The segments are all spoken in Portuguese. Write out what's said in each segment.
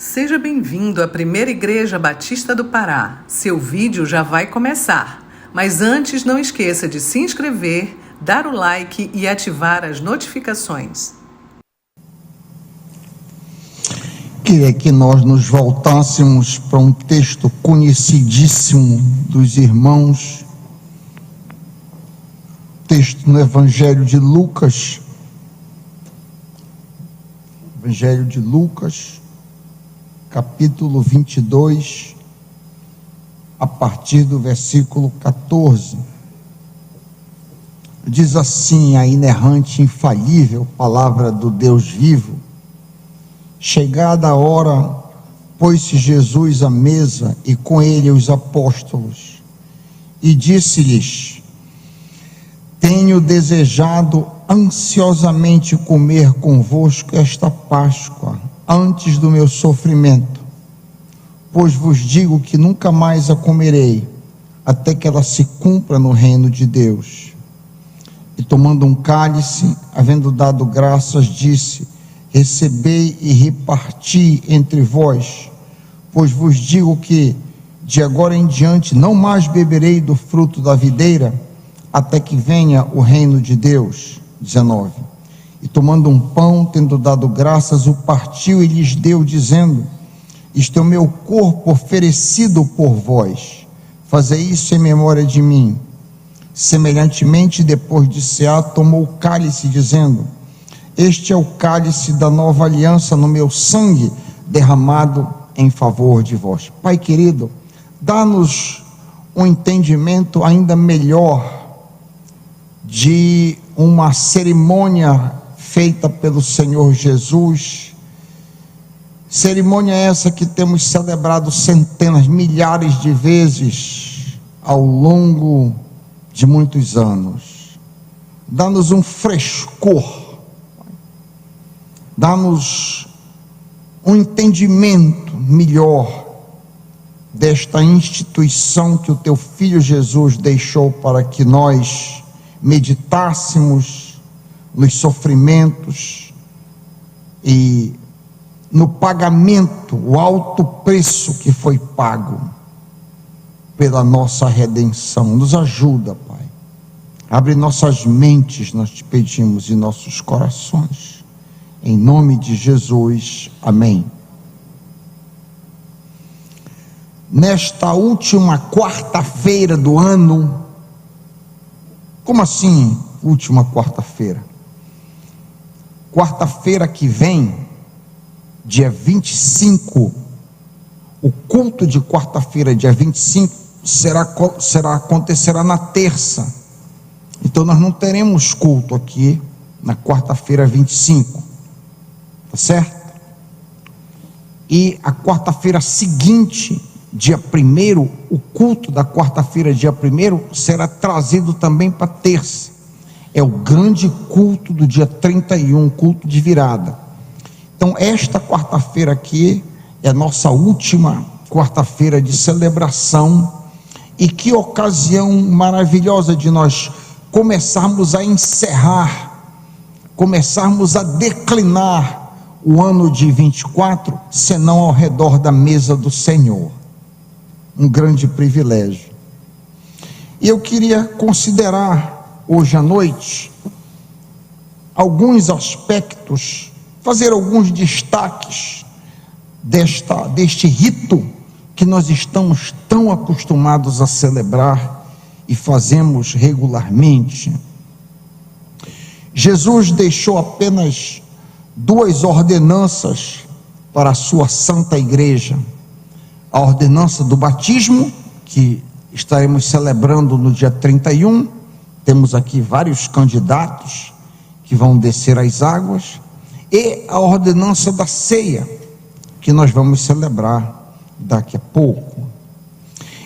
Seja bem-vindo à Primeira Igreja Batista do Pará. Seu vídeo já vai começar. Mas antes, não esqueça de se inscrever, dar o like e ativar as notificações. Queria que nós nos voltássemos para um texto conhecidíssimo dos irmãos, texto no Evangelho de Lucas, capítulo 22, a partir do versículo 14. Diz assim a inerrante, infalível palavra do Deus vivo: chegada a hora, pôs-se Jesus à mesa e com ele os apóstolos, e disse-lhes: tenho desejado ansiosamente comer convosco esta Páscoa, antes do meu sofrimento, pois vos digo que nunca mais a comerei, até que ela se cumpra no reino de Deus. E tomando um cálice, havendo dado graças, disse: recebei e reparti entre vós, pois vos digo que de agora em diante não mais beberei do fruto da videira, até que venha o reino de Deus. 19. E tomando um pão, tendo dado graças, o partiu e lhes deu, dizendo: isto é o meu corpo oferecido por vós, fazei isso em memória de mim. Semelhantemente, depois de cear, tomou o cálice, dizendo: este é o cálice da nova aliança no meu sangue, derramado em favor de vós. Pai querido, dá-nos um entendimento ainda melhor de uma cerimônia feita pelo Senhor Jesus, cerimônia essa que temos celebrado centenas, milhares de vezes ao longo de muitos anos. Dá-nos um frescor, dá-nos um entendimento melhor desta instituição que o teu Filho Jesus deixou para que nós meditássemos nos sofrimentos e no pagamento, o alto preço que foi pago pela nossa redenção. Nos ajuda, Pai. Abre nossas mentes, nós te pedimos, e nossos corações. Em nome de Jesus, amém. Nesta última quarta-feira do ano, como assim, última quarta-feira? Quarta-feira que vem, dia 25, o culto de quarta-feira, dia 25, acontecerá na terça. Então nós não teremos culto aqui na quarta-feira 25, tá certo? E a quarta-feira seguinte, dia 1º, o culto da quarta-feira, dia 1º, será trazido também para terça. É o grande culto do dia 31, culto de virada. Então esta quarta-feira aqui é a nossa última quarta-feira de celebração, e que ocasião maravilhosa de nós começarmos a encerrar, começarmos a declinar o ano de 24, senão ao redor da mesa do Senhor. Um grande privilégio. E eu queria considerar hoje à noite alguns aspectos, fazer alguns destaques deste rito que nós estamos tão acostumados a celebrar e fazemos regularmente. Jesus deixou apenas 2 ordenanças para a sua santa igreja: a ordenança do batismo, que estaremos celebrando no dia 31, temos aqui vários candidatos que vão descer as águas, e a ordenança da ceia, que nós vamos celebrar daqui a pouco.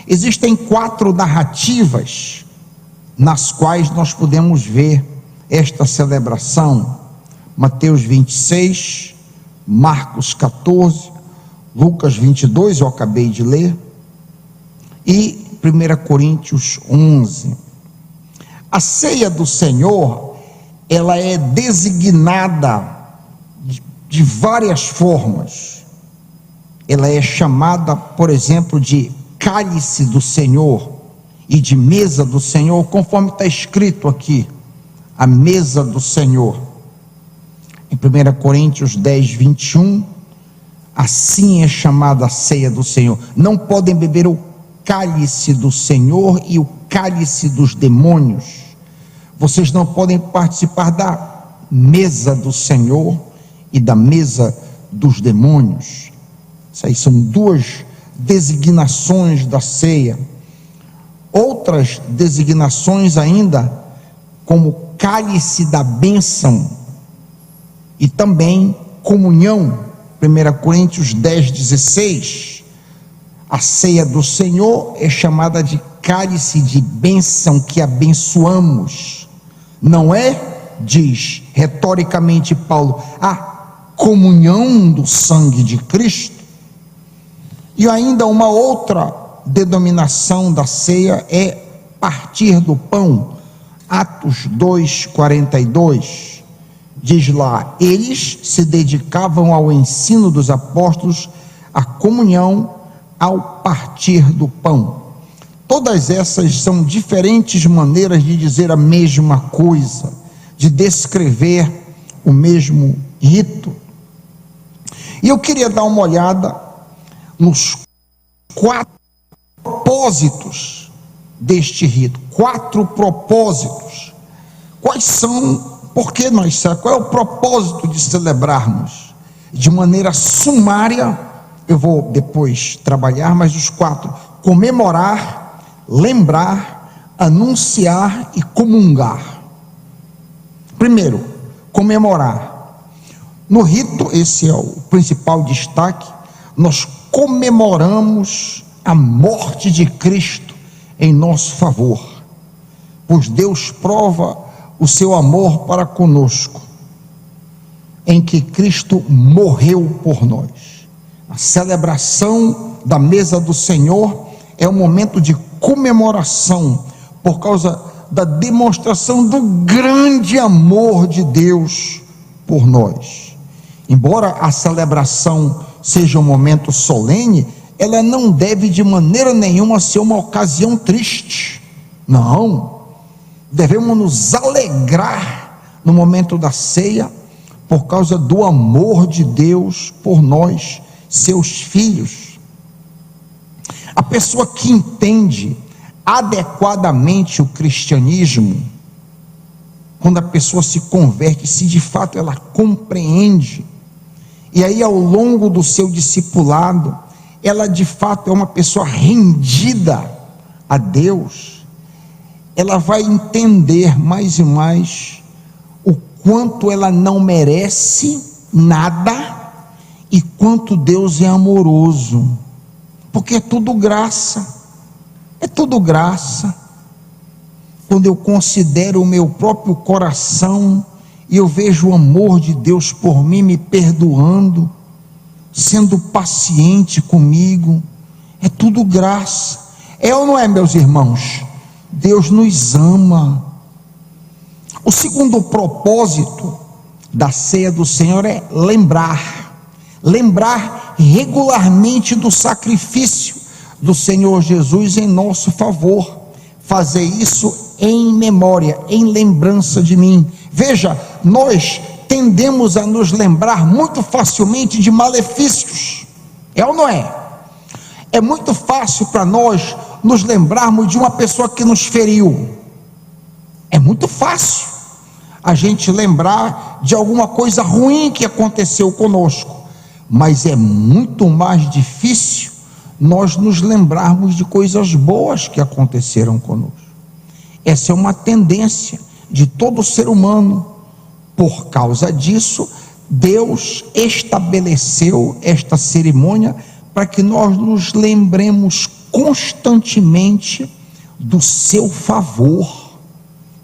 Existem 4 narrativas nas quais nós podemos ver esta celebração: Mateus 26, Marcos 14, Lucas 22, eu acabei de ler, e 1 Coríntios 11. A ceia do Senhor, ela é designada de várias formas. ela é chamada, por exemplo, de cálice do Senhor e de mesa do Senhor, conforme está escrito aqui, a mesa do Senhor. Em 1 Coríntios 10, 21, assim é chamada a ceia do Senhor. Não podem beber o cálice do Senhor e o cálice dos demônios. Vocês não podem participar da mesa do Senhor e da mesa dos demônios. Isso aí são duas designações da ceia. Outras designações ainda, como cálice da bênção e também comunhão. 1 Coríntios 10, 16, a ceia do Senhor é chamada de cálice de bênção, que abençoamos. Não é, diz retoricamente Paulo, a comunhão do sangue de Cristo. E ainda uma outra denominação da ceia é partir do pão. Atos 2, 42, diz lá, eles se dedicavam ao ensino dos apóstolos, à comunhão, ao partir do pão. Todas essas são diferentes maneiras de dizer a mesma coisa, de descrever o mesmo rito. E eu queria dar uma olhada nos 4 propósitos deste rito. 4 propósitos. Quais são? Por que nós sabemos? Qual é o propósito de celebrarmos? De maneira sumária, eu vou depois trabalhar, mas os 4: comemorar, lembrar, anunciar e comungar. Primeiro, comemorar. No rito, esse é o principal destaque, nós comemoramos a morte de Cristo em nosso favor, pois Deus prova o seu amor para conosco, em que Cristo morreu por nós. A celebração da mesa do Senhor é um momento de comemoração, por causa da demonstração do grande amor de Deus por nós. Embora a celebração seja um momento solene, ela não deve de maneira nenhuma ser uma ocasião triste. Não, devemos nos alegrar no momento da ceia, por causa do amor de Deus por nós, seus filhos. A pessoa que entende adequadamente o cristianismo, quando a pessoa se converte, se de fato ela compreende, e aí ao longo do seu discipulado, ela de fato é uma pessoa rendida a Deus, ela vai entender mais e mais o quanto ela não merece nada e quanto Deus é amoroso, porque é tudo graça. É tudo graça. Quando eu considero o meu próprio coração e eu vejo o amor de Deus por mim, me perdoando, sendo paciente comigo, é tudo graça. É ou não é, meus irmãos? Deus nos ama. O segundo propósito da ceia do Senhor é lembrar regularmente do sacrifício do Senhor Jesus em nosso favor. Fazer isso em memória, em lembrança de mim. Veja, nós tendemos a nos lembrar muito facilmente de malefícios, é ou não é? É muito fácil para nós nos lembrarmos de uma pessoa que nos feriu. É muito fácil a gente lembrar de alguma coisa ruim que aconteceu conosco, mas é muito mais difícil nós nos lembrarmos de coisas boas que aconteceram conosco. Essa é uma tendência de todo ser humano. Por causa disso, Deus estabeleceu esta cerimônia para que nós nos lembremos constantemente do seu favor,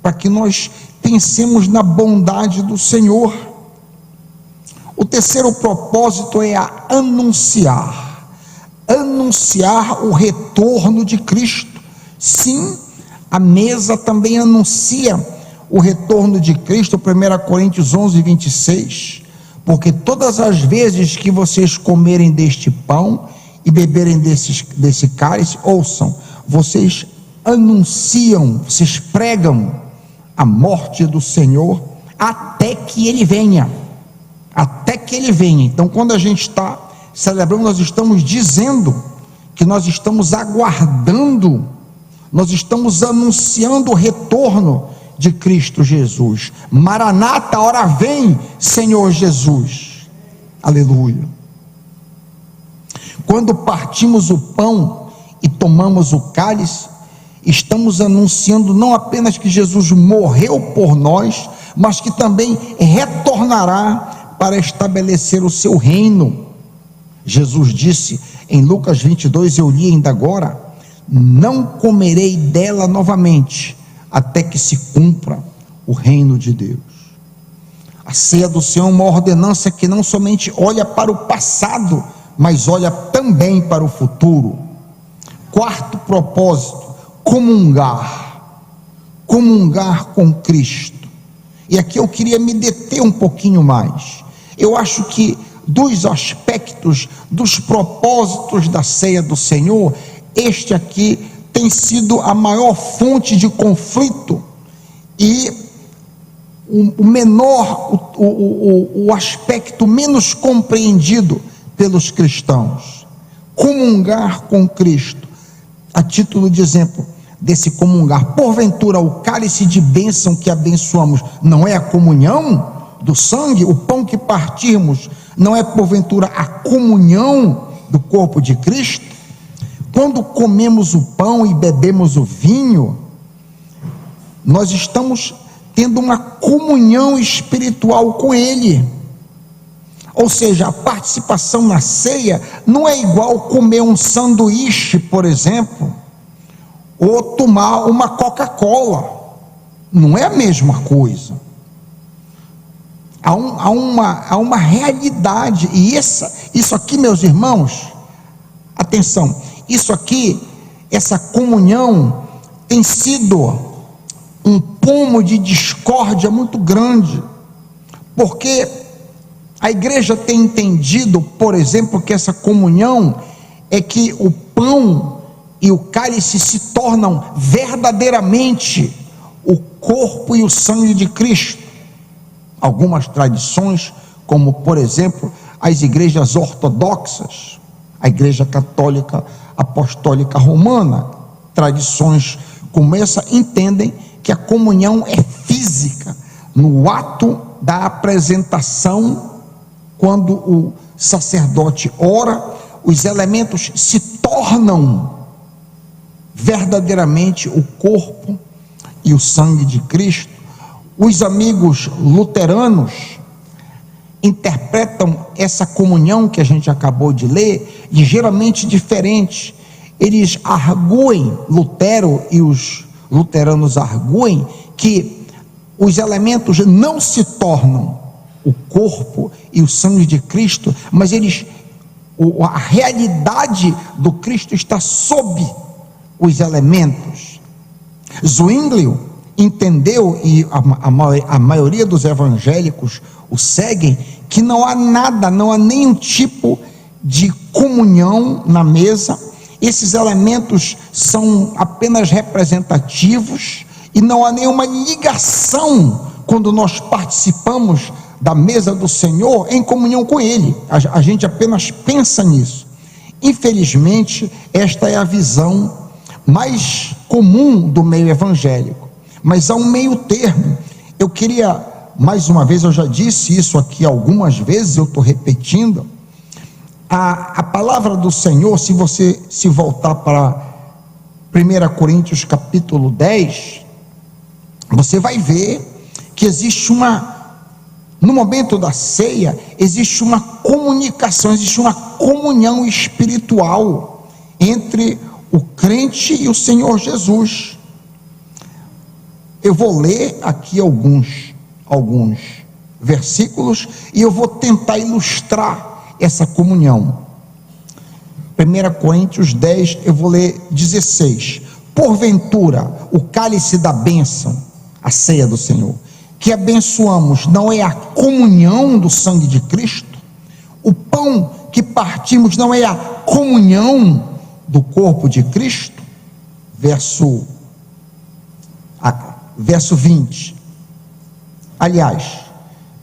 para que nós pensemos na bondade do Senhor. O terceiro propósito é anunciar o retorno de Cristo. Sim, a mesa também anuncia o retorno de Cristo. 1 Coríntios 11, 26, porque todas as vezes que vocês comerem deste pão e beberem desse cálice, ouçam, vocês anunciam, vocês pregam a morte do Senhor até que Ele venha, até que Ele venha. Então, quando a gente está celebrando, nós estamos dizendo que nós estamos aguardando, nós estamos anunciando o retorno de Cristo Jesus. Maranata, a hora vem, Senhor Jesus. Aleluia. Quando partimos o pão e tomamos o cálice, estamos anunciando não apenas que Jesus morreu por nós, mas que também retornará para estabelecer o seu reino. Jesus disse em Lucas 22, eu li ainda agora, não comerei dela novamente, até que se cumpra o reino de Deus. A ceia do Senhor é uma ordenança que não somente olha para o passado, mas olha também para o futuro. Quarto propósito, comungar com Cristo. E aqui eu queria me deter um pouquinho mais. Eu acho que dos aspectos, dos propósitos da ceia do Senhor, este aqui tem sido a maior fonte de conflito e o aspecto menos compreendido pelos cristãos. Comungar com Cristo. A título de exemplo desse comungar, porventura o cálice de bênção que abençoamos não é a comunhão do sangue? O pão que partirmos não é porventura a comunhão do corpo de Cristo? Quando comemos o pão e bebemos o vinho, nós estamos tendo uma comunhão espiritual com Ele. Ou seja, a participação na ceia não é igual comer um sanduíche, por exemplo, ou tomar uma Coca-Cola. Não é a mesma coisa. Há uma realidade, e isso aqui, meus irmãos, atenção, isso aqui, essa comunhão tem sido um pomo de discórdia muito grande, porque a igreja tem entendido, por exemplo, que essa comunhão é que o pão e o cálice se tornam verdadeiramente o corpo e o sangue de Cristo. Algumas tradições, como por exemplo as igrejas ortodoxas, a igreja católica apostólica romana, tradições como essa, entendem que a comunhão é física, no ato da apresentação. Quando o sacerdote ora, os elementos se tornam verdadeiramente o corpo e o sangue de Cristo. Os amigos luteranos interpretam essa comunhão que a gente acabou de ler ligeiramente diferente. Eles arguem, Lutero e os luteranos arguem que os elementos não se tornam o corpo e o sangue de Cristo, mas a realidade do Cristo está sob os elementos. Zwinglio entendeu, e a maioria dos evangélicos o seguem, que não há nenhum tipo de comunhão na mesa. Esses elementos são apenas representativos e não há nenhuma ligação quando nós participamos da mesa do Senhor em comunhão com Ele. A gente apenas pensa nisso. Infelizmente, esta é a visão mais comum do meio evangélico, mas há um meio termo. Eu queria, mais uma vez, eu já disse isso aqui algumas vezes, eu estou repetindo, a palavra do Senhor, se você se voltar para 1 Coríntios capítulo 10, você vai ver que existe no momento da ceia, existe uma comunicação, existe uma comunhão espiritual entre o crente e o Senhor Jesus. Eu vou ler aqui alguns versículos e eu vou tentar ilustrar essa comunhão. 1 Coríntios 10, eu vou ler 16. Porventura, o cálice da bênção, a ceia do Senhor, que abençoamos não é a comunhão do sangue de Cristo? O pão que partimos não é a comunhão do corpo de Cristo? Verso 20. Aliás,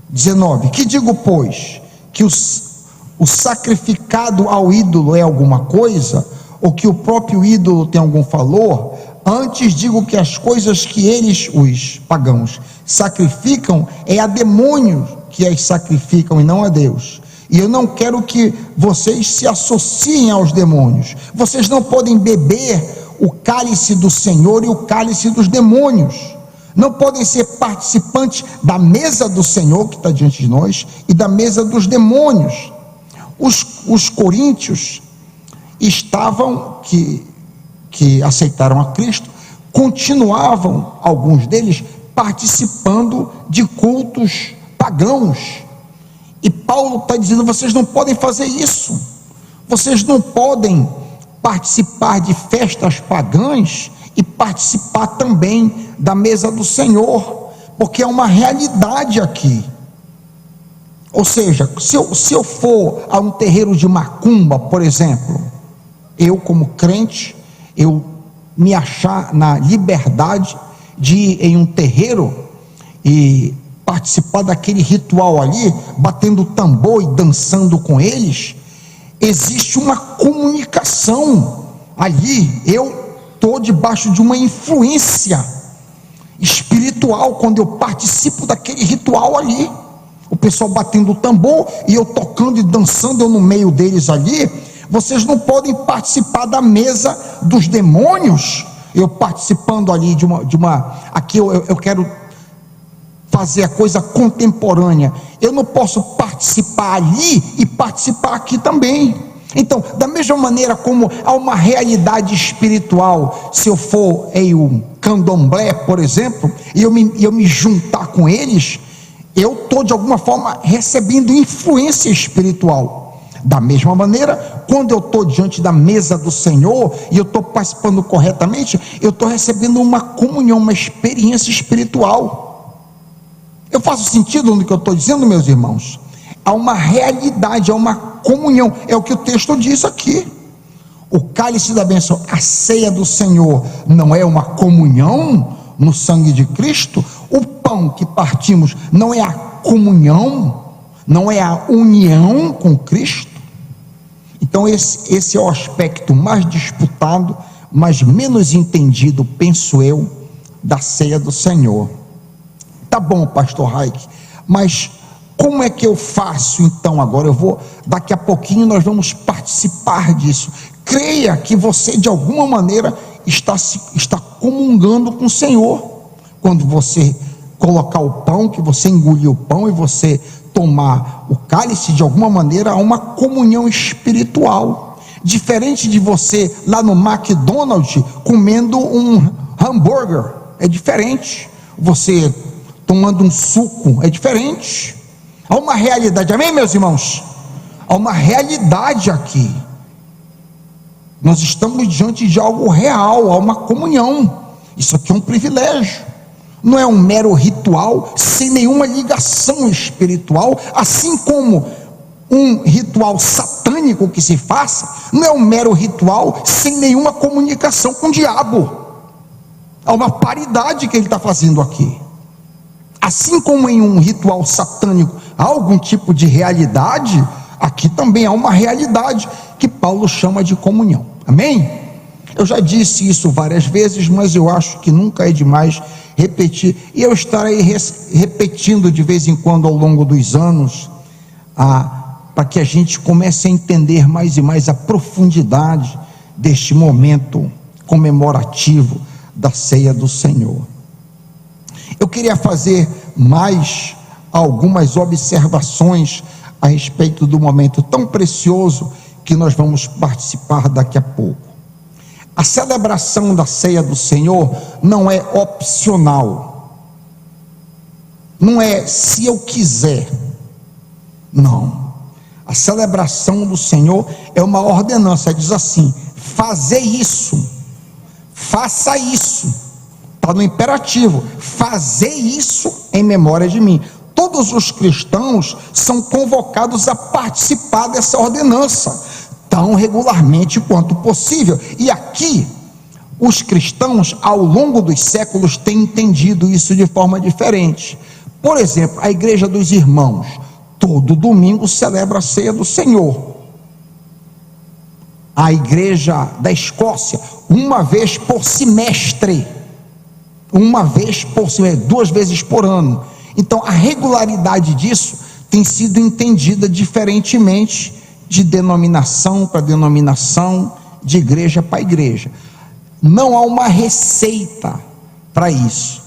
19. Que digo, pois, que o sacrificado ao ídolo é alguma coisa, ou que o próprio ídolo tem algum valor? Antes digo que as coisas que eles, os pagãos, sacrificam, é a demônios que as sacrificam e não a Deus. E eu não quero que vocês se associem aos demônios. Vocês não podem beber o cálice do Senhor e o cálice dos demônios. Não podem ser participantes da mesa do Senhor que está diante de nós e da mesa dos demônios. Os coríntios estavam, que aceitaram a Cristo, continuavam, alguns deles, participando de cultos pagãos. E Paulo está dizendo: vocês não podem fazer isso, vocês não podem participar de festas pagãs e participar também da mesa do Senhor, porque é uma realidade aqui. Ou seja, se eu for a um terreiro de macumba, por exemplo, eu como crente, eu me achar na liberdade de ir em um terreiro e participar daquele ritual ali, batendo tambor e dançando com eles, existe uma comunicação ali. Eu estou debaixo de uma influência espiritual quando eu participo daquele ritual ali. O pessoal batendo o tambor e eu tocando e dançando, eu no meio deles ali. Vocês não podem participar da mesa dos demônios, eu participando ali de uma aqui eu quero fazer a coisa contemporânea. Eu não posso participar ali e participar aqui também. Então, da mesma maneira como há uma realidade espiritual, se eu for em um candomblé, por exemplo, e eu me juntar com eles, eu estou de alguma forma recebendo influência espiritual. Da mesma maneira, quando eu estou diante da mesa do Senhor e eu estou participando corretamente, eu estou recebendo uma comunhão, uma experiência espiritual. Eu faço sentido no que eu estou dizendo, meus irmãos? Há uma realidade, há uma comunhão, é o que o texto diz aqui. O cálice da bênção, a ceia do Senhor, não é uma comunhão no sangue de Cristo? O pão que partimos não é a comunhão, não é a união com Cristo? Então esse é o aspecto mais disputado, mas menos entendido, penso eu, da ceia do Senhor. Tá bom, pastor Raik, mas como é que eu faço então agora? Daqui a pouquinho nós vamos participar disso. Creia que você de alguma maneira está comungando com o Senhor. Quando você colocar o pão, que você engolir o pão e você tomar o cálice, de alguma maneira há uma comunhão espiritual. Diferente de você lá no McDonald's comendo um hambúrguer, é diferente. Você tomando um suco, é diferente. Há uma realidade, amém, meus irmãos? Há uma realidade aqui. Nós estamos diante de algo real, há uma comunhão. Isso aqui é um privilégio. Não é um mero ritual sem nenhuma ligação espiritual, assim como um ritual satânico que se faça, não é um mero ritual sem nenhuma comunicação com o diabo. Há uma paridade que ele está fazendo aqui. Assim como em um ritual satânico há algum tipo de realidade, aqui também há uma realidade que Paulo chama de comunhão. Amém? Eu já disse isso várias vezes, mas eu acho que nunca é demais repetir, e eu estarei repetindo de vez em quando ao longo dos anos, para que a gente comece a entender mais e mais a profundidade deste momento comemorativo da ceia do Senhor. Eu queria fazer mais algumas observações a respeito do momento tão precioso que nós vamos participar daqui a pouco. A celebração da ceia do Senhor não é opcional, não é se eu quiser, não. A celebração do Senhor é uma ordenança, diz assim: fazer isso, faça isso. Está está no imperativo: fazer isso em memória de mim. Todos os cristãos são convocados a participar dessa ordenança, tão regularmente quanto possível. E aqui, os cristãos, ao longo dos séculos, têm entendido isso de forma diferente. Por exemplo, a Igreja dos Irmãos, todo domingo celebra a ceia do Senhor. A Igreja da Escócia, uma vez por semestre, 2 vezes por ano. Então, a regularidade disso tem sido entendida diferentemente de denominação para denominação, de igreja para igreja. Não há uma receita para isso.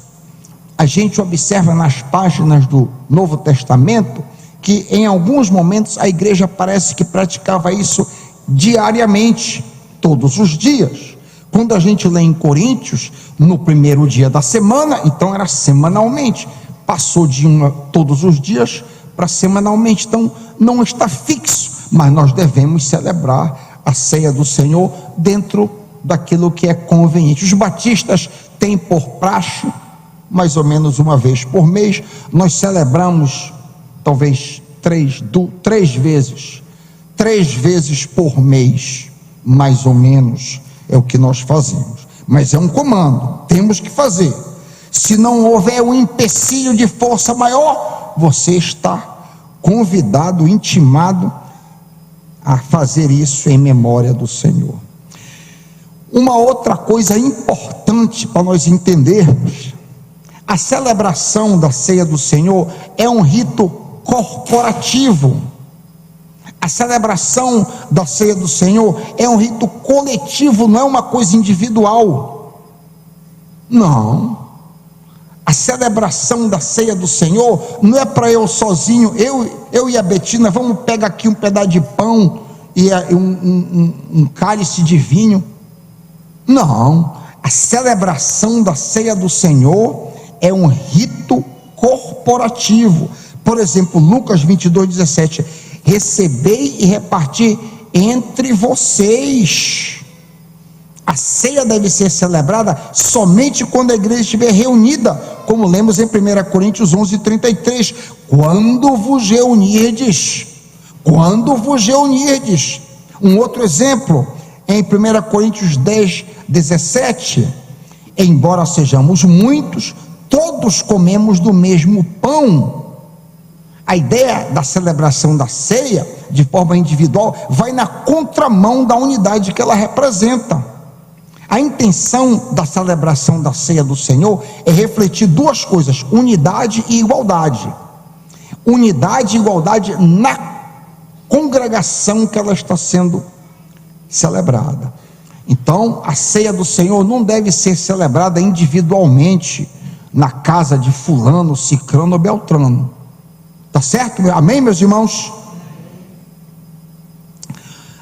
A gente observa nas páginas do Novo Testamento que em alguns momentos a igreja parece que praticava isso diariamente, todos os dias. Quando a gente lê em Coríntios, no primeiro dia da semana, então era semanalmente. Passou de todos os dias para semanalmente. Então não está fixo, mas nós devemos celebrar a ceia do Senhor dentro daquilo que é conveniente. Os batistas têm por praxe, mais ou menos uma vez por mês. Nós celebramos talvez três vezes por mês, mais ou menos, é o que nós fazemos. Mas é um comando, temos que fazer. Se não houver um empecilho de força maior, você está convidado, intimado a fazer isso em memória do Senhor. Uma outra coisa importante para nós entendermos: a celebração da ceia do Senhor é um rito corporativo. A celebração da ceia do Senhor é um rito coletivo, não é uma coisa individual. Não. A celebração da ceia do Senhor não é para eu sozinho, eu e a Betina, vamos pegar aqui um pedaço de pão e um cálice de vinho. Não. A celebração da ceia do Senhor é um rito corporativo. Por exemplo, Lucas 22:17: recebei e reparti entre vocês. A ceia deve ser celebrada somente quando a igreja estiver reunida, como lemos em 1 Coríntios 11:33, quando vos reunirdes. Um outro exemplo, em 1 Coríntios 10:17, embora sejamos muitos, todos comemos do mesmo pão. A ideia da celebração da ceia, de forma individual, vai na contramão da unidade que ela representa. A intenção da celebração da ceia do Senhor é refletir duas coisas: unidade e igualdade. Unidade e igualdade na congregação que ela está sendo celebrada. Então, a ceia do Senhor não deve ser celebrada individualmente, na casa de fulano, cicrano ou beltrano. Tá certo? Amém, meus irmãos?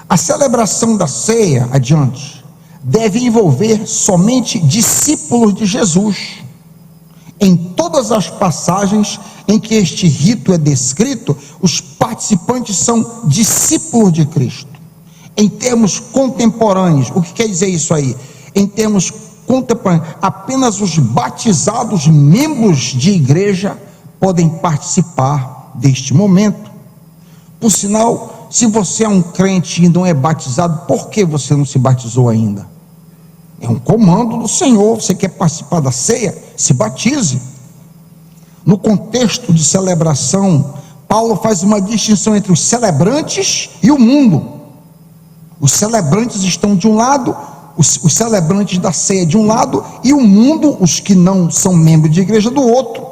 A celebração da ceia, adiante, deve envolver somente discípulos de Jesus. Em todas as passagens em que este rito é descrito, os participantes são discípulos de Cristo. Em termos contemporâneos, o que quer dizer isso aí? Em termos contemporâneos, apenas os batizados membros de igreja podem participar deste momento. Por sinal, se você é um crente e não é batizado, por que você não se batizou ainda? É um comando do Senhor. Você quer participar da ceia? Se batize. No contexto de celebração, Paulo faz uma distinção entre os celebrantes e o mundo. Os celebrantes estão de um lado, os celebrantes da ceia de um lado, e o mundo, os que não são membros de igreja, do outro.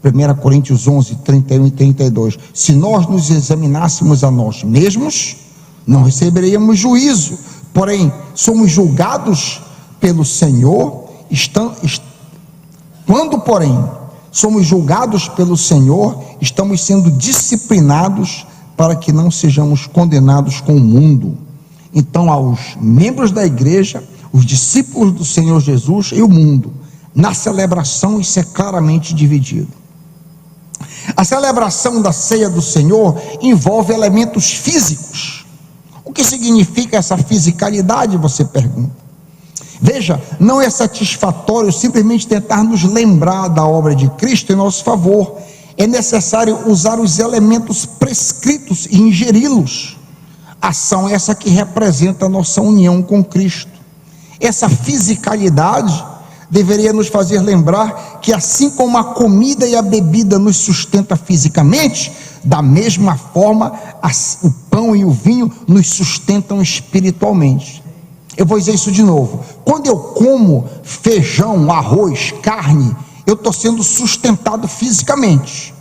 1 Coríntios 11:31 e 32: se nós nos examinássemos a nós mesmos, não receberíamos juízo, porém somos julgados pelo Senhor. Quando, porém, somos julgados pelo Senhor, estamos sendo disciplinados para que não sejamos condenados com o mundo. Então, aos membros da igreja, os discípulos do Senhor Jesus e o mundo, na celebração isso é claramente dividido. A celebração da ceia do Senhor envolve elementos físicos. O que significa essa fisicalidade, você pergunta? Veja, não é satisfatório simplesmente tentar nos lembrar da obra de Cristo em nosso favor. É necessário usar os elementos prescritos e ingeri-los. Ação essa que representa a nossa união com Cristo. Essa fisicalidade deveria nos fazer lembrar que, assim como a comida e a bebida nos sustenta fisicamente, da mesma forma o pão e o vinho nos sustentam espiritualmente. Eu vou dizer isso de novo. Quando eu como feijão, arroz, carne, eu estou sendo sustentado fisicamente.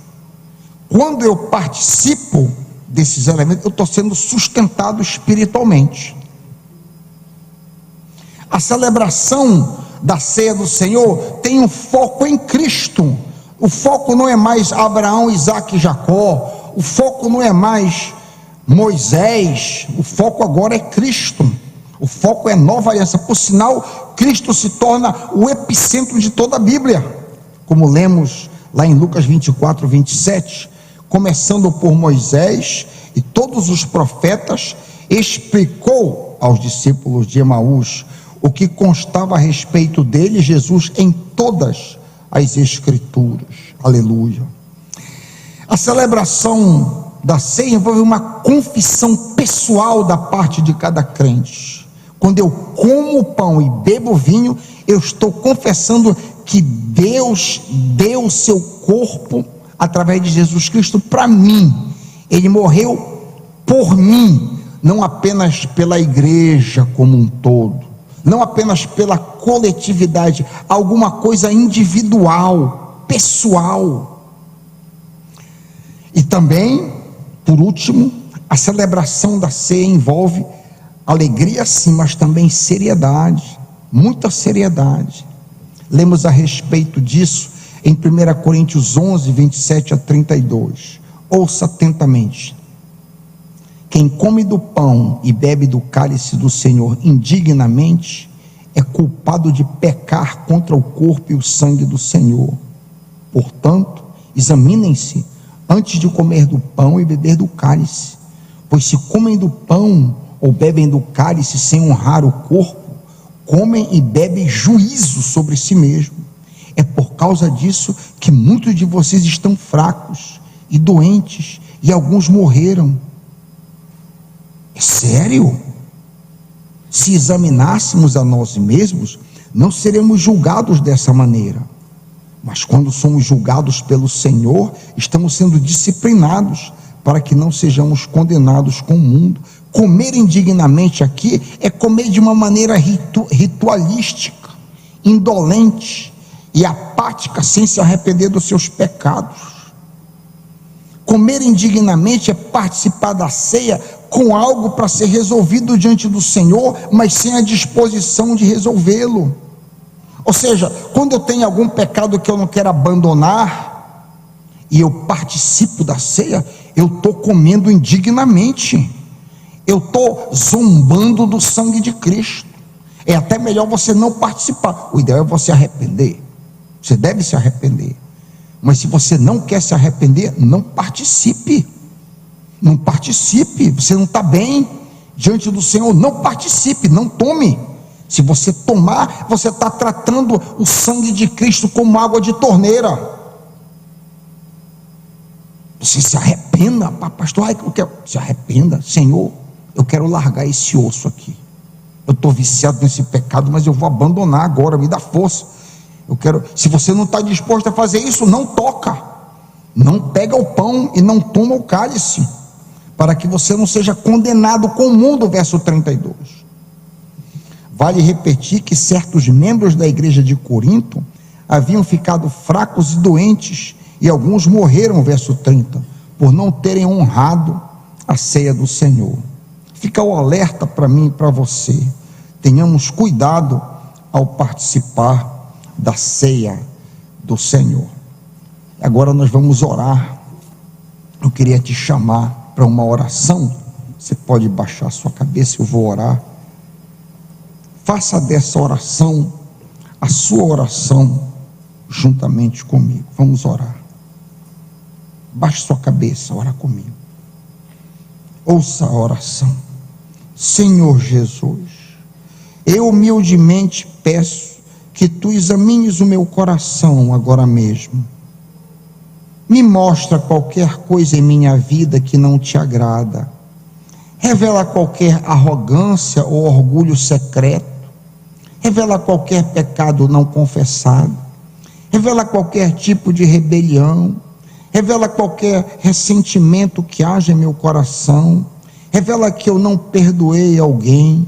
Quando eu participo desses elementos, eu estou sendo sustentado espiritualmente. A celebração da ceia do Senhor tem um foco em Cristo. O foco não é mais Abraão, Isaque e Jacó. O foco não é mais Moisés. O foco agora é Cristo. O foco é nova aliança. Por sinal, Cristo se torna o epicentro de toda a Bíblia, como lemos lá em Lucas 24, 27, começando por Moisés e todos os profetas, explicou aos discípulos de Emaús o que constava a respeito dele, Jesus, em todas as Escrituras. Aleluia. A celebração da ceia envolve uma confissão pessoal da parte de cada crente. Quando eu como o pão e bebo o vinho, eu estou confessando que Deus deu o seu corpo através de Jesus Cristo para mim. Ele morreu por mim, não apenas pela igreja como um todo, não apenas pela coletividade, alguma coisa individual, pessoal. E também, por último, a celebração da ceia envolve alegria sim, mas também seriedade, muita seriedade. Lemos a respeito disso em 1 Coríntios 11, 27 a 32. Ouça atentamente. Quem come do pão e bebe do cálice do Senhor indignamente é culpado de pecar contra o corpo e o sangue do Senhor. Portanto, examinem-se antes de comer do pão e beber do cálice, pois se comem do pão ou bebem do cálice sem honrar o corpo, comem e bebem juízo sobre si mesmo. É por causa disso que muitos de vocês estão fracos e doentes, e alguns morreram. É sério? Se examinássemos a nós mesmos, não seremos julgados dessa maneira. Mas quando somos julgados pelo Senhor, estamos sendo disciplinados para que não sejamos condenados com o mundo. Comer indignamente aqui é comer de uma maneira ritualística, indolente e apática, sem se arrepender dos seus pecados. Comer indignamente é participar da ceia com algo para ser resolvido diante do Senhor, mas sem a disposição de resolvê-lo. Ou seja, quando eu tenho algum pecado que eu não quero abandonar, e eu participo da ceia, eu estou comendo indignamente, eu estou zombando do sangue de Cristo. É até melhor você não participar. O ideal é você arrepender. Você deve se arrepender. Mas se você não quer se arrepender, não participe. Não participe. Você não está bem diante do Senhor. Não participe, não tome. Se você tomar, você está tratando o sangue de Cristo como água de torneira. Você se arrependa, pastor, se arrependa. Senhor, eu quero largar esse osso aqui. Eu estou viciado nesse pecado, mas eu vou abandonar agora, me dá força. Se você não está disposto a fazer isso, não toca, não pega o pão e não toma o cálice, para que você não seja condenado com o mundo, verso 32. Vale repetir que certos membros da igreja de Corinto haviam ficado fracos e doentes, e alguns morreram, verso 30, por não terem honrado a ceia do Senhor. Fica o alerta para mim e para você. Tenhamos cuidado ao participar da ceia do Senhor. Agora nós vamos orar. Eu queria te chamar para uma oração. Você pode baixar sua cabeça, eu vou orar. Faça dessa oração a sua oração juntamente comigo. Vamos orar. Baixe sua cabeça, ora comigo. Ouça a oração. Senhor Jesus, Eu humildemente peço que tu examines o meu coração agora mesmo. Me mostra qualquer coisa em minha vida que não te agrada. Revela qualquer arrogância ou orgulho secreto. Revela qualquer pecado não confessado. Revela qualquer tipo de rebelião. Revela qualquer ressentimento que haja em meu coração. Revela que eu não perdoei alguém.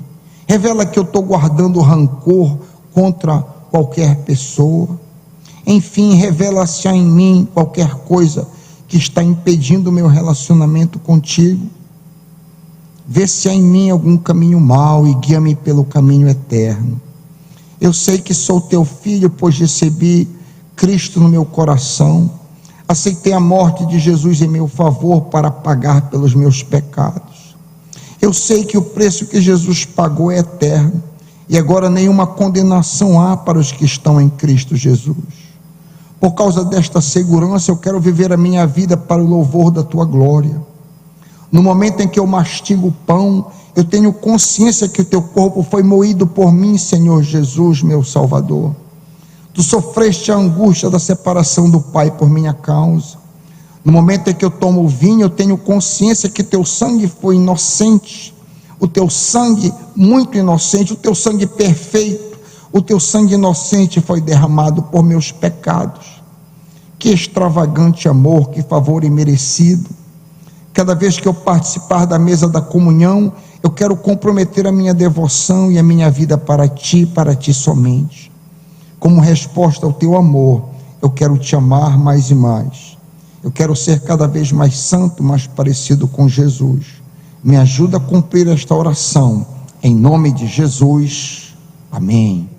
Revela que eu estou guardando rancor contra qualquer pessoa. Enfim, revela-se em mim qualquer coisa que está impedindo o meu relacionamento contigo. Vê se há em mim algum caminho mau e guia-me pelo caminho eterno. Eu sei que sou teu filho, pois recebi Cristo no meu coração. Aceitei a morte de Jesus em meu favor para pagar pelos meus pecados. Eu sei que o preço que Jesus pagou é eterno, e agora nenhuma condenação há para os que estão em Cristo Jesus. Por causa desta segurança, eu quero viver a minha vida para o louvor da tua glória. No momento em que eu mastigo o pão, eu tenho consciência que o teu corpo foi moído por mim, Senhor Jesus, meu Salvador. Tu sofreste a angústia da separação do Pai por minha causa. No momento em que eu tomo o vinho, eu tenho consciência que teu sangue foi inocente, o teu sangue muito inocente, o teu sangue perfeito, o teu sangue inocente foi derramado por meus pecados. Que extravagante amor, que favor imerecido. Cada vez que eu participar da mesa da comunhão, eu quero comprometer a minha devoção e a minha vida para ti somente. Como resposta ao teu amor, eu quero te amar mais e mais. Eu quero ser cada vez mais santo, mais parecido com Jesus. Me ajuda a cumprir esta oração, em nome de Jesus. Amém.